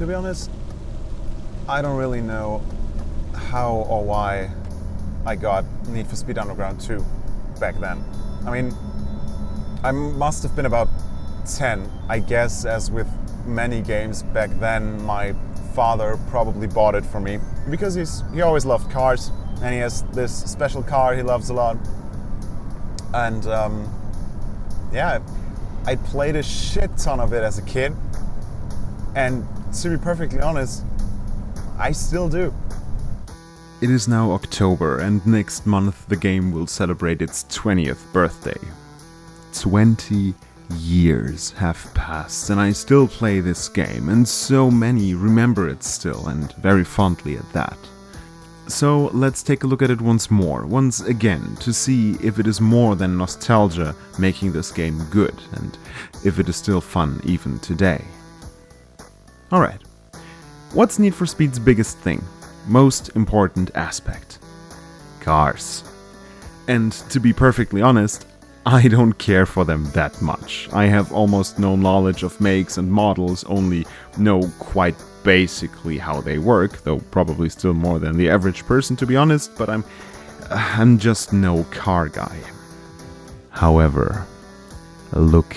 To be honest, I don't really know how or why I got Need for Speed Underground 2 back then. I mean, I must have been about 10. I guess, as with many games back then, my father probably bought it for me because he always loved cars, and he has this special car he loves a lot. And yeah, I played a shit ton of it as a kid, and to be perfectly honest, I still do. It is now October, and next month the game will celebrate its 20th birthday. 20 years have passed, and I still play this game, and so many remember it still, and very fondly at that. So let's take a look at it once again, to see if it is more than nostalgia making this game good, and if it is still fun even today. Alright, what's Need for Speed's biggest thing? Most important aspect? Cars. And to be perfectly honest, I don't care for them that much. I have almost no knowledge of makes and models, only know quite basically how they work, though probably still more than the average person to be honest, but I'm just no car guy. However, look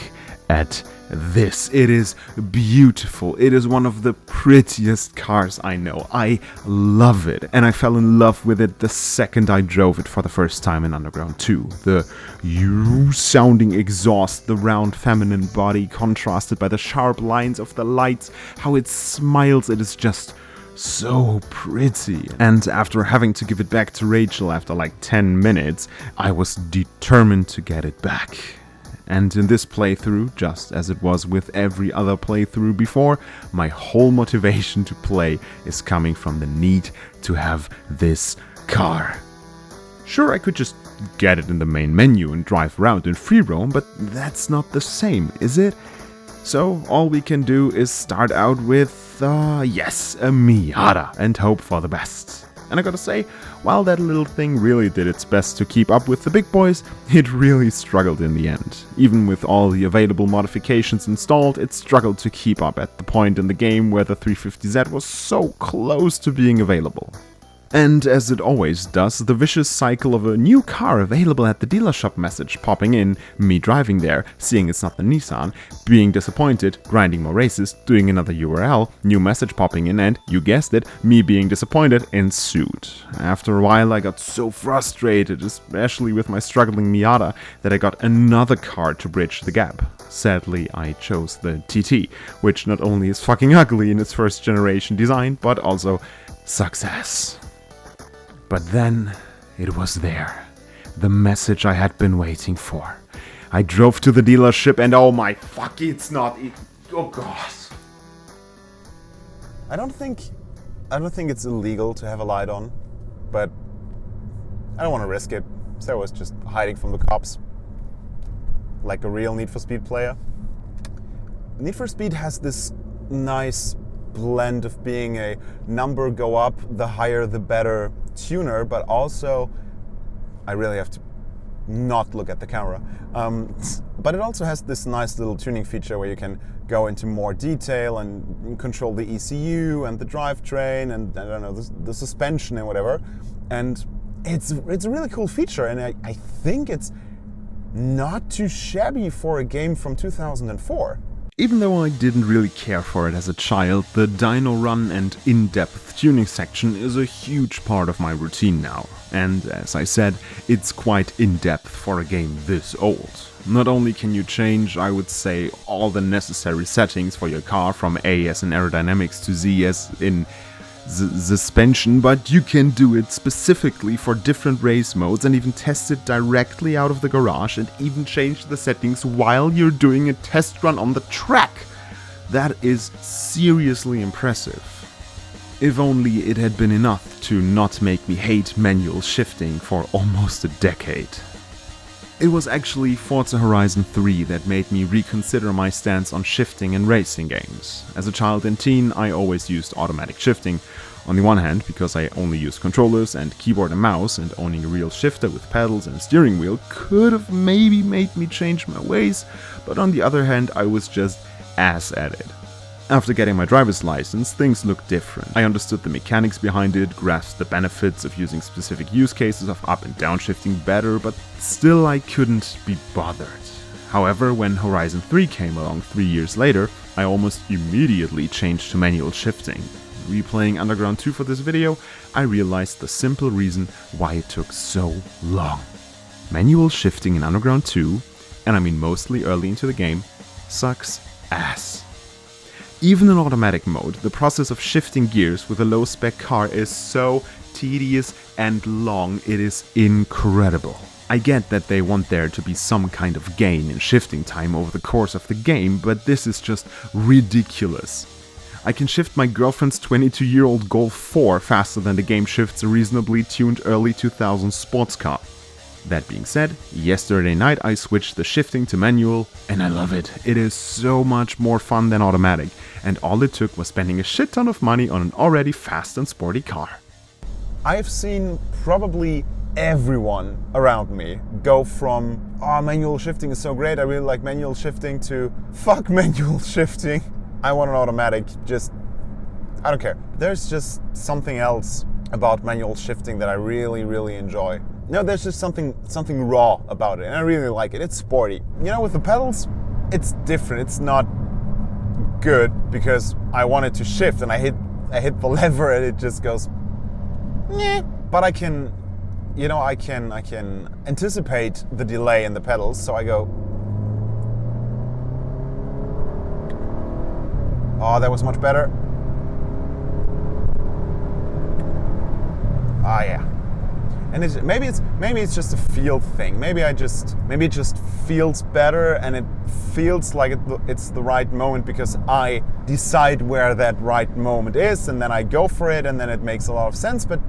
at this. It is beautiful. It is one of the prettiest cars I know. I love it, and I fell in love with it the second I drove it for the first time in Underground 2. The sounding exhaust, the round feminine body contrasted by the sharp lines of the lights, how it smiles, it is just so pretty. And after having to give it back to Rachel after like 10 minutes, I was determined to get it back. And in this playthrough, just as it was with every other playthrough before, my whole motivation to play is coming from the need to have this car. Sure, I could just get it in the main menu and drive around in free roam, but that's not the same, is it? So all we can do is start out with, yes, a Miata, and hope for the best. And I gotta say, while that little thing really did its best to keep up with the big boys, it really struggled in the end. Even with all the available modifications installed, it struggled to keep up at the point in the game where the 350Z was so close to being available. And as it always does, the vicious cycle of a new car available at the dealership message popping in, me driving there, seeing it's not the Nissan, being disappointed, grinding more races, doing another URL, new message popping in, and, you guessed it, me being disappointed ensued. After a while I got so frustrated, especially with my struggling Miata, that I got another car to bridge the gap. Sadly, I chose the TT, which not only is fucking ugly in its first generation design, but also success. But then, it was there. The message I had been waiting for. I drove to the dealership and oh my fuck, it's not... oh god. I don't think it's illegal to have a light on, but I don't want to risk it, so I was just hiding from the cops. Like a real Need for Speed player. Need for Speed has this nice blend of being a number go up, the higher the better tuner, but also, I really have to not look at the camera, but it also has this nice little tuning feature where you can go into more detail and control the ECU and the drivetrain and I don't know, the suspension and whatever, and it's a really cool feature, and I think it's not too shabby for a game from 2004. Even though I didn't really care for it as a child, the dyno run and in-depth tuning section is a huge part of my routine now. And as I said, it's quite in-depth for a game this old. Not only can you change, I would say, all the necessary settings for your car from A as in aerodynamics to Z as in suspension, but you can do it specifically for different race modes and even test it directly out of the garage and even change the settings while you're doing a test run on the track. That is seriously impressive. If only it had been enough to not make me hate manual shifting for almost a decade. It was actually Forza Horizon 3 that made me reconsider my stance on shifting in racing games. As a child and teen, I always used automatic shifting. On the one hand, because I only used controllers and keyboard and mouse, and owning a real shifter with pedals and a steering wheel could have maybe made me change my ways, but on the other hand, I was just ass at it. After getting my driver's license, things looked different. I understood the mechanics behind it, grasped the benefits of using specific use cases of up and down shifting better, but still I couldn't be bothered. However, when Horizon 3 came along 3 years later, I almost immediately changed to manual shifting. Replaying Underground 2 for this video, I realized the simple reason why it took so long. Manual shifting in Underground 2, and I mean mostly early into the game, sucks ass. Even in automatic mode, the process of shifting gears with a low-spec car is so tedious and long, it is incredible. I get that they want there to be some kind of gain in shifting time over the course of the game, but this is just ridiculous. I can shift my girlfriend's 22-year-old Golf 4 faster than the game shifts a reasonably tuned early 2000s sports car. That being said, yesterday night I switched the shifting to manual, and I love it. It is so much more fun than automatic, and all it took was spending a shit ton of money on an already fast and sporty car. I've seen probably everyone around me go from, oh, manual shifting is so great, I really like manual shifting, to fuck manual shifting. I want an automatic, I don't care. There's just something else about manual shifting that I really enjoy. No, there's just something raw about it, and I really like it. It's sporty. You know, with the pedals, it's different. It's not good because I wanted to shift and I hit the lever and it just goes, nyeh. But I can anticipate the delay in the pedals, so I go, oh, that was much better. Ah, yeah. And maybe it's just a feel thing. Maybe it just feels better, and it feels like it's the right moment because I decide where that right moment is, and then I go for it, and then it makes a lot of sense. But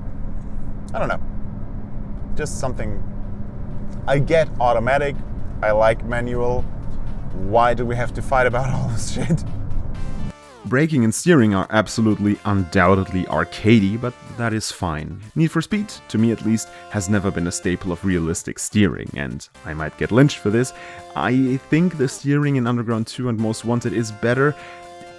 I don't know, just something. I get automatic. I like manual. Why do we have to fight about all this shit? Braking and steering are absolutely, undoubtedly arcadey, but that is fine. Need for Speed, to me at least, has never been a staple of realistic steering, and I might get lynched for this. I think the steering in Underground 2 and Most Wanted is better,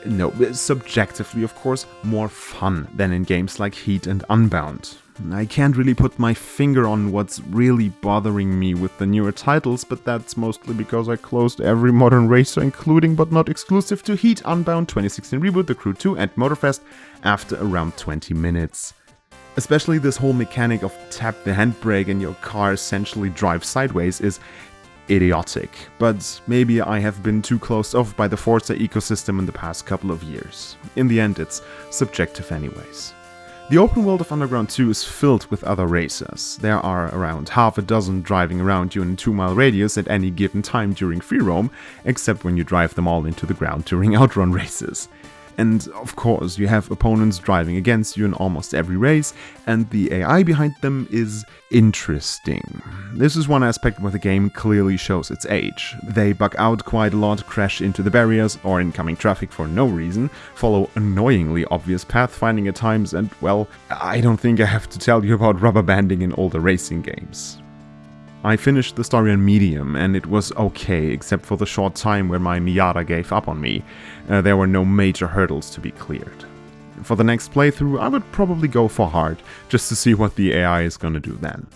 no, subjectively of course, more fun than in games like Heat and Unbound. I can't really put my finger on what's really bothering me with the newer titles, but that's mostly because I closed every modern racer, including but not exclusive to Heat, Unbound, 2016 Reboot, The Crew 2 and Motorfest after around 20 minutes. Especially this whole mechanic of tap the handbrake and your car essentially drives sideways is idiotic, but maybe I have been too closed off by the Forza ecosystem in the past couple of years. In the end, it's subjective anyways. The open world of Underground 2 is filled with other racers. There are around half a dozen driving around you in a 2-mile radius at any given time during free roam, except when you drive them all into the ground during outrun races. And of course, you have opponents driving against you in almost every race, and the AI behind them is interesting. This is one aspect where the game clearly shows its age. They bug out quite a lot, crash into the barriers or incoming traffic for no reason, follow annoyingly obvious pathfinding at times, and well, I don't think I have to tell you about rubber banding in older racing games. I finished the story on medium, and it was okay, except for the short time where my Miata gave up on me. There were no major hurdles to be cleared. For the next playthrough, I would probably go for hard, just to see what the AI is gonna do then.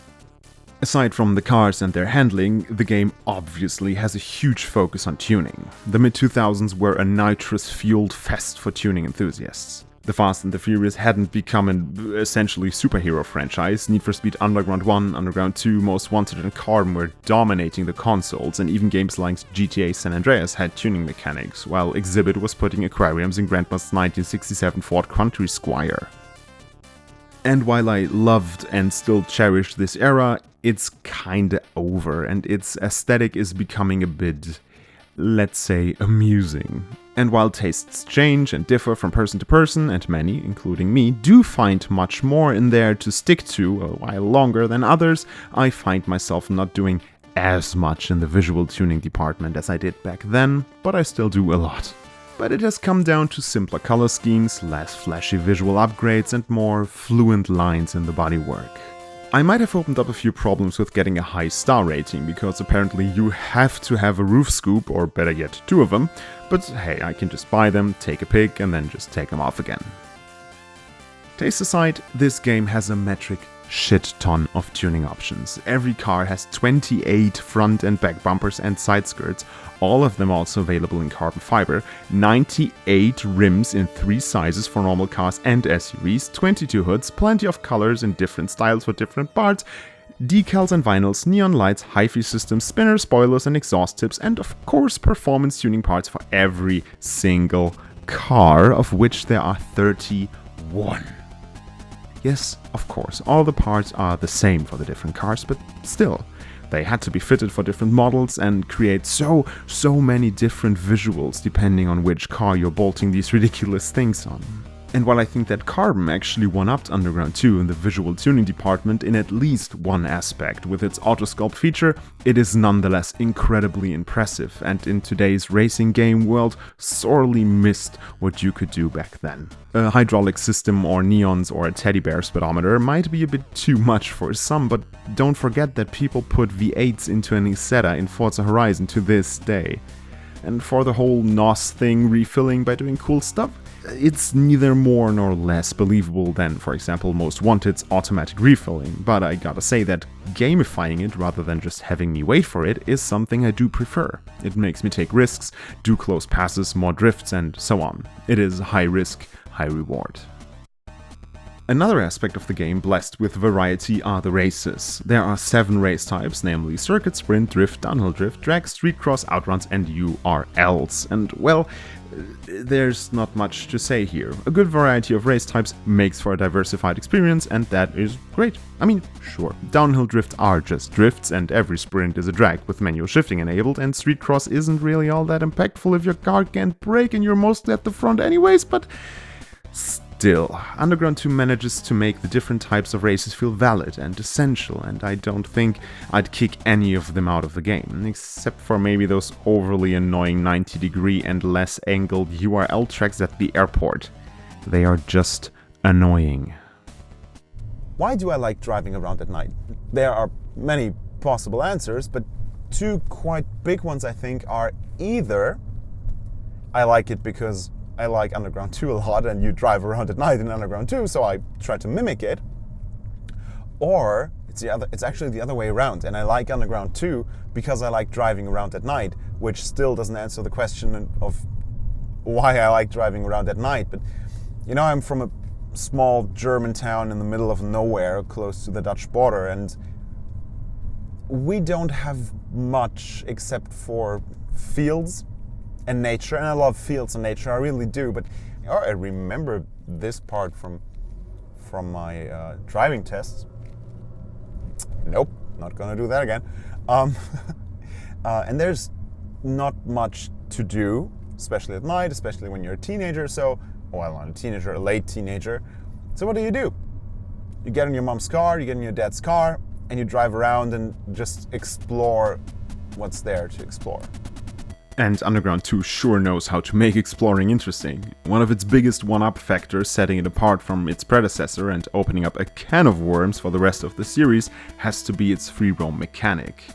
Aside from the cars and their handling, the game obviously has a huge focus on tuning. The mid-2000s were a nitrous-fueled fest for tuning enthusiasts. The Fast and the Furious hadn't become an essentially superhero franchise. Need for Speed Underground 1, Underground 2, Most Wanted and Carbon were dominating the consoles, and even games like GTA San Andreas had tuning mechanics, while Exhibit was putting aquariums in Grandma's 1967 Ford Country Squire. And while I loved and still cherish this era, it's kinda over, and its aesthetic is becoming a bit, let's say, amusing. And while tastes change and differ from person to person, and many, including me, do find much more in there to stick to a while longer than others, I find myself not doing as much in the visual tuning department as I did back then, but I still do a lot. But it has come down to simpler color schemes, less flashy visual upgrades, and more fluent lines in the bodywork. I might have opened up a few problems with getting a high star rating, because apparently you have to have a roof scoop, or better yet, 2 of them, but hey, I can just buy them, take a pic, and then just take them off again. Taste aside, this game has a metric shit ton of tuning options. Every car has 28 front and back bumpers and side skirts, all of them also available in carbon fiber, 98 rims in 3 sizes for normal cars and SUVs, 22 hoods, plenty of colors in different styles for different parts, decals and vinyls, neon lights, hi-fi systems, spinners, spoilers and exhaust tips, and of course performance tuning parts for every single car, of which there are 31. Yes, of course, all the parts are the same for the different cars, but still, they had to be fitted for different models and create so many different visuals depending on which car you're bolting these ridiculous things on. And while I think that Carbon actually one-upped Underground 2 in the visual tuning department in at least one aspect with its auto-sculpt feature, it is nonetheless incredibly impressive, and in today's racing game world sorely missed what you could do back then. A hydraulic system or neons or a teddy bear speedometer might be a bit too much for some, but don't forget that people put V8s into an Isetta in Forza Horizon to this day. And for the whole NOS thing refilling by doing cool stuff, it's neither more nor less believable than, for example, Most Wanted's automatic refilling, but I gotta say that gamifying it rather than just having me wait for it is something I do prefer. It makes me take risks, do close passes, more drifts and so on. It is high risk, high reward. Another aspect of the game blessed with variety are the races. There are 7 race types, namely circuit, sprint, drift, downhill drift, drag, street cross, outruns and URLs. And well, there's not much to say here. A good variety of race types makes for a diversified experience, and that is great. I mean, sure, downhill drifts are just drifts, and every sprint is a drag with manual shifting enabled, and street cross isn't really all that impactful if your car can't brake and you're mostly at the front anyways, but still, Underground 2 manages to make the different types of races feel valid and essential, and I don't think I'd kick any of them out of the game, except for maybe those overly annoying 90-degree and less angled URL tracks at the airport. They are just annoying. Why do I like driving around at night? There are many possible answers, but 2 quite big ones I think are either I like it because I like Underground 2 a lot and you drive around at night in Underground 2, so I try to mimic it. Or it's actually the other way around, and I like Underground 2 because I like driving around at night, which still doesn't answer the question of why I like driving around at night. But you know, I'm from a small German town in the middle of nowhere, close to the Dutch border, and we don't have much except for fields and nature, and I love fields and nature, I really do, but I remember this part from my driving tests. Nope, not gonna do that again. And there's not much to do, especially at night, especially when you're a teenager, well, not a teenager, a late teenager. So what do? You get in your mom's car, you get in your dad's car, and you drive around and just explore what's there to explore. And Underground 2 sure knows how to make exploring interesting. One of its biggest one-up factors, setting it apart from its predecessor and opening up a can of worms for the rest of the series, has to be its free roam mechanic.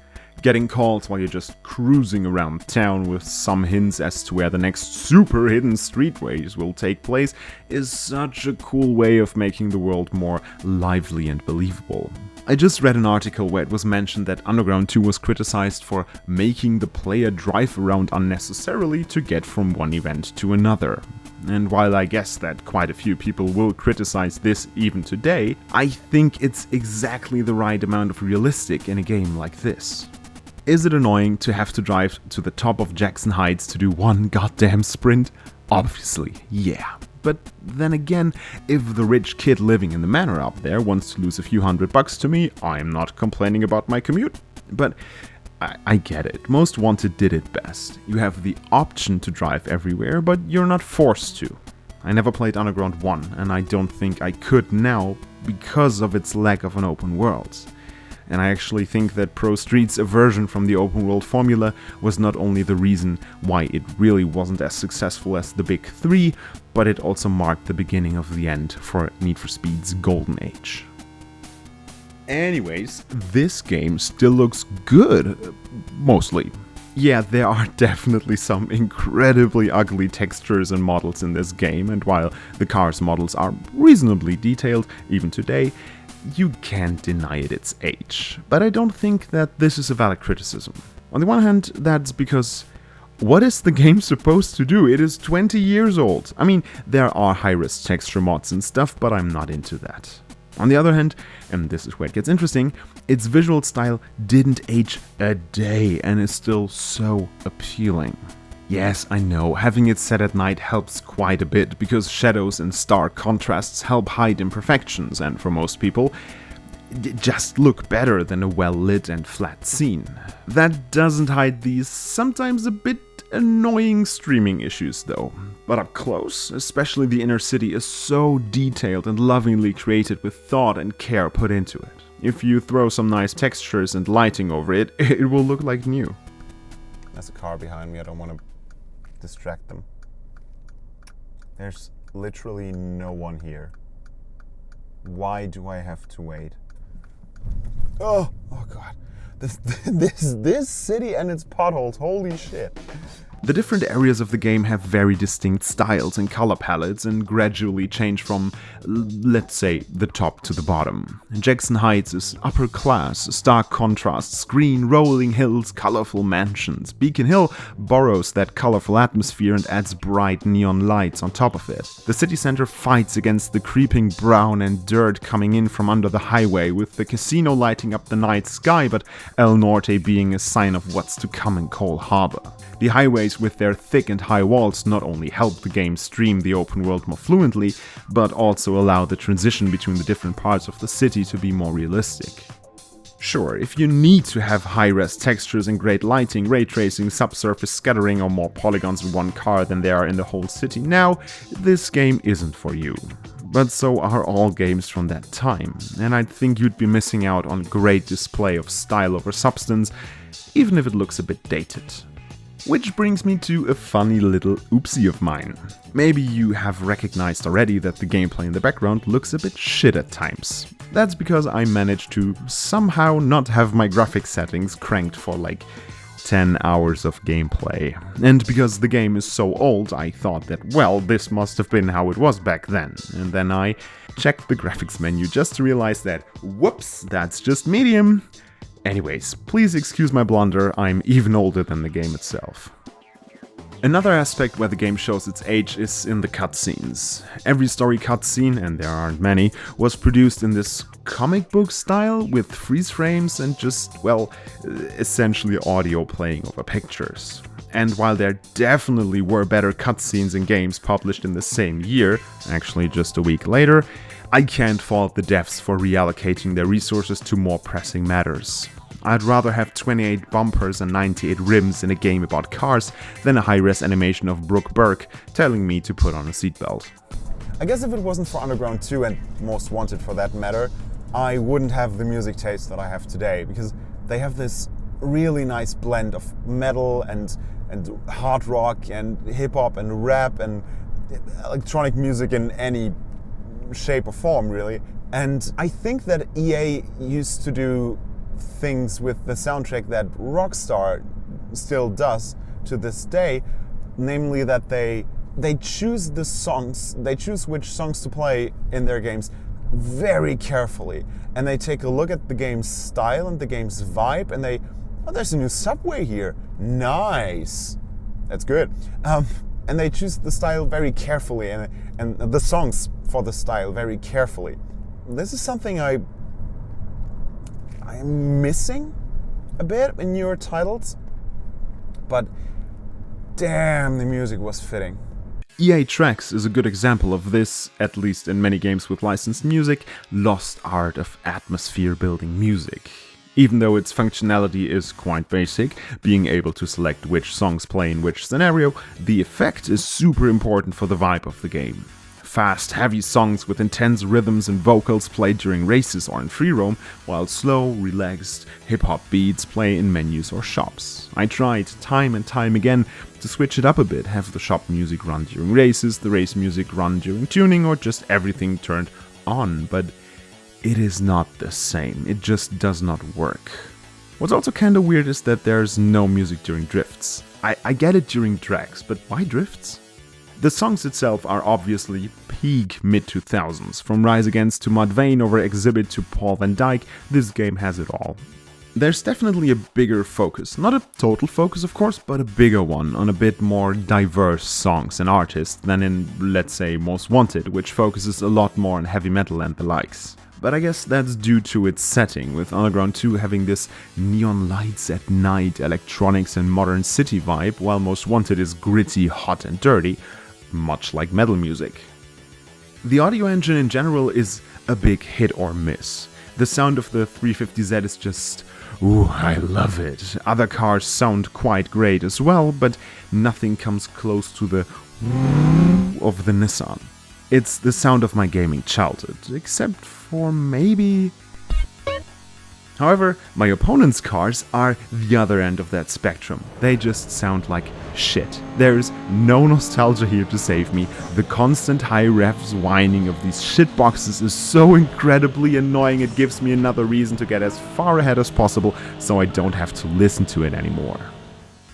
Getting called while you're just cruising around town with some hints as to where the next super hidden streetways will take place is such a cool way of making the world more lively and believable. I just read an article where it was mentioned that Underground 2 was criticized for making the player drive around unnecessarily to get from one event to another. And while I guess that quite a few people will criticize this even today, I think it's exactly the right amount of realistic in a game like this. Is it annoying to have to drive to the top of Jackson Heights to do one goddamn sprint? Obviously, yeah. But then again, if the rich kid living in the manor up there wants to lose a few $100 to me, I'm not complaining about my commute. But I get it. Most Wanted did it best. You have the option to drive everywhere, but you're not forced to. I never played Underground 1, and I don't think I could now because of its lack of an open world. And I actually think that Pro Street's aversion from the open world formula was not only the reason why it really wasn't as successful as the big 3, but it also marked the beginning of the end for Need for Speed's golden age. Anyways, this game still looks good, mostly. Yeah, there are definitely some incredibly ugly textures and models in this game, and while the car's models are reasonably detailed, even today, you can't deny it its age. But I don't think that this is a valid criticism. On the one hand, that's because what is the game supposed to do? It is 20 years old. I mean, there are high-res texture mods and stuff, but I'm not into that. On the other hand, and this is where it gets interesting, its visual style didn't age a day and is still so appealing. Yes, I know, having it set at night helps quite a bit because shadows and stark contrasts help hide imperfections, and for most people, just look better than a well-lit and flat scene. That doesn't hide these sometimes a bit annoying streaming issues though. But up close, especially the inner city is so detailed and lovingly created with thought and care put into it. If you throw some nice textures and lighting over it, it will look like new. There's a car behind me, I don't want to distract them. There's literally no one here. Why do I have to wait? Oh god. This city and its potholes, holy shit. The different areas of the game have very distinct styles and color palettes and gradually change from, let's say, the top to the bottom. Jackson Heights is upper class, stark contrasts, green rolling hills, colorful mansions. Beacon Hill borrows that colorful atmosphere and adds bright neon lights on top of it. The city center fights against the creeping brown and dirt coming in from under the highway, with the casino lighting up the night sky, but El Norte being a sign of what's to come in Cole Harbor. The highways with their thick and high walls not only help the game stream the open world more fluently, but also allow the transition between the different parts of the city to be more realistic. Sure, if you need to have high-res textures and great lighting, ray tracing, subsurface scattering, or more polygons in one car than there are in the whole city now, this game isn't for you. But so are all games from that time, and I think you'd be missing out on great display of style over substance, even if it looks a bit dated. Which brings me to a funny little oopsie of mine. Maybe you have recognized already that the gameplay in the background looks a bit shit at times. That's because I managed to somehow not have my graphics settings cranked for like 10 hours of gameplay. And because the game is so old, I thought that, well, this must have been how it was back then. And then I checked the graphics menu just to realize that, whoops, that's just medium. Anyways, please excuse my blunder, I'm even older than the game itself. Another aspect where the game shows its age is in the cutscenes. Every story cutscene, and there aren't many, was produced in this comic book style with freeze frames and just, well, essentially audio playing over pictures. And while there definitely were better cutscenes in games published in the same year, actually just a week later, I can't fault the devs for reallocating their resources to more pressing matters. I'd rather have 28 bumpers and 98 rims in a game about cars than a high-res animation of Brooke Burke telling me to put on a seatbelt. I guess if it wasn't for Underground 2 and Most Wanted for that matter, I wouldn't have the music taste that I have today, because they have this really nice blend of metal and hard rock and hip-hop and rap and electronic music in any shape or form, really. And I think that EA used to do things with the soundtrack that Rockstar still does to this day, namely that they choose the songs, they choose which songs to play in their games very carefully, and they take a look at the game's style and the game's vibe, and oh, there's a new subway here, nice, that's good, and they choose the style very carefully and the songs for the style very carefully. This is something I am missing a bit in newer titles, but damn, the music was fitting. EA Tracks is a good example of this, at least in many games with licensed music, lost art of atmosphere-building music. Even though its functionality is quite basic, being able to select which songs play in which scenario, the effect is super important for the vibe of the game. Fast, heavy songs with intense rhythms and vocals play during races or in free roam, while slow, relaxed, hip-hop beats play in menus or shops. I tried time and time again to switch it up a bit, have the shop music run during races, the race music run during tuning, or just everything turned on, but it is not the same. It just does not work. What's also kinda weird is that there's no music during drifts. I get it during drags, but why drifts? The songs itself are obviously peak mid-2000s. From Rise Against to Mudvayne over Exhibit to Paul van Dyk, this game has it all. There's definitely a bigger focus, not a total focus of course, but a bigger one on a bit more diverse songs and artists than in, let's say, Most Wanted, which focuses a lot more on heavy metal and the likes. But I guess that's due to its setting, with Underground 2 having this neon lights at night, electronics and modern city vibe, while Most Wanted is gritty, hot and dirty, much like metal music. The audio engine in general is a big hit or miss. The sound of the 350Z is just... ooh, I love it. Other cars sound quite great as well, but nothing comes close to the woo of the Nissan. It's the sound of my gaming childhood, except for maybe... However, my opponent's cars are the other end of that spectrum. They just sound like shit. There's no nostalgia here to save me. The constant high revs whining of these shitboxes is so incredibly annoying, it gives me another reason to get as far ahead as possible so I don't have to listen to it anymore.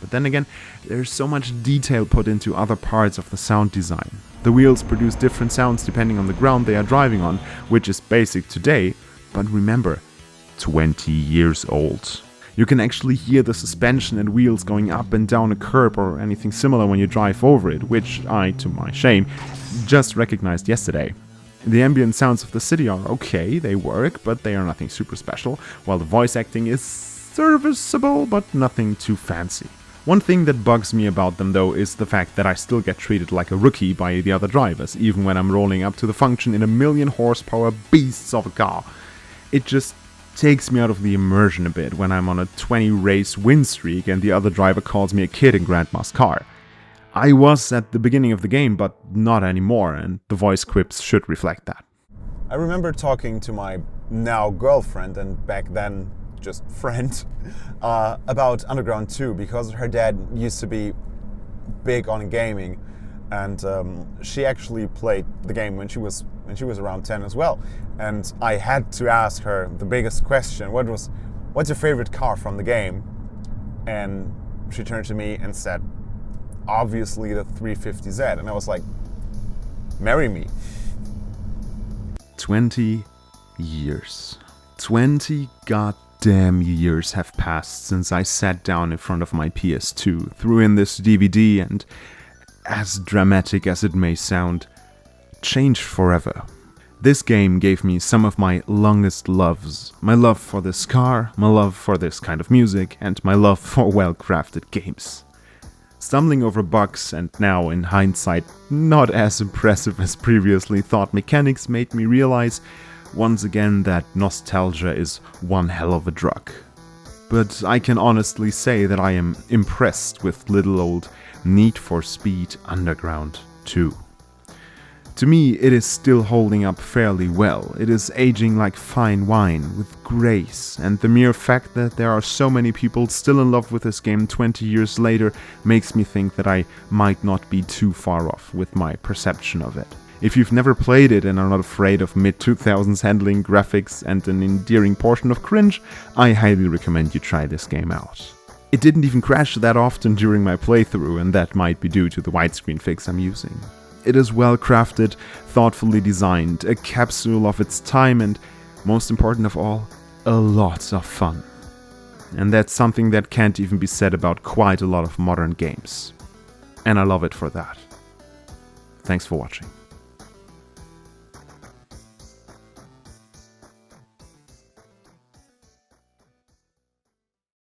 But then again, there's so much detail put into other parts of the sound design. The wheels produce different sounds depending on the ground they are driving on, which is basic today, but remember, 20 years old. You can actually hear the suspension and wheels going up and down a curb or anything similar when you drive over it, which I, to my shame, just recognized yesterday. The ambient sounds of the city are okay, they work, but they are nothing super special, while the voice acting is serviceable, but nothing too fancy. One thing that bugs me about them though is the fact that I still get treated like a rookie by the other drivers, even when I'm rolling up to the function in a 1,000,000 horsepower beasts of a car. It just takes me out of the immersion a bit when I'm on a 20 race win streak and the other driver calls me a kid in Grandma's car. I was at the beginning of the game, but not anymore, and the voice quips should reflect that. I remember talking to my now girlfriend, and back then just friend, about Underground 2, because her dad used to be big on gaming, and she actually played the game when she was around 10 as well. And I had to ask her the biggest question: what's your favorite car from the game? And she turned to me and said, obviously the 350Z. And I was like, marry me. 20 years. 20 goddamn years have passed since I sat down in front of my PS2, threw in this DVD, and, as dramatic as it may sound, changed forever. This game gave me some of my longest loves. My love for this car, my love for this kind of music, and my love for well-crafted games. Stumbling over bugs and now, in hindsight, not as impressive as previously thought mechanics made me realize once again that nostalgia is one hell of a drug. But I can honestly say that I am impressed with little old Need for Speed Underground 2. To me, it is still holding up fairly well. It is aging like fine wine, with grace, and the mere fact that there are so many people still in love with this game 20 years later makes me think that I might not be too far off with my perception of it. If you've never played it and are not afraid of mid-2000s handling graphics and an endearing portion of cringe, I highly recommend you try this game out. It didn't even crash that often during my playthrough, and that might be due to the widescreen fix I'm using. It is well crafted, thoughtfully designed, a capsule of its time, and, most important of all, a lot of fun. And that's something that can't even be said about quite a lot of modern games. And I love it for that. Thanks for watching.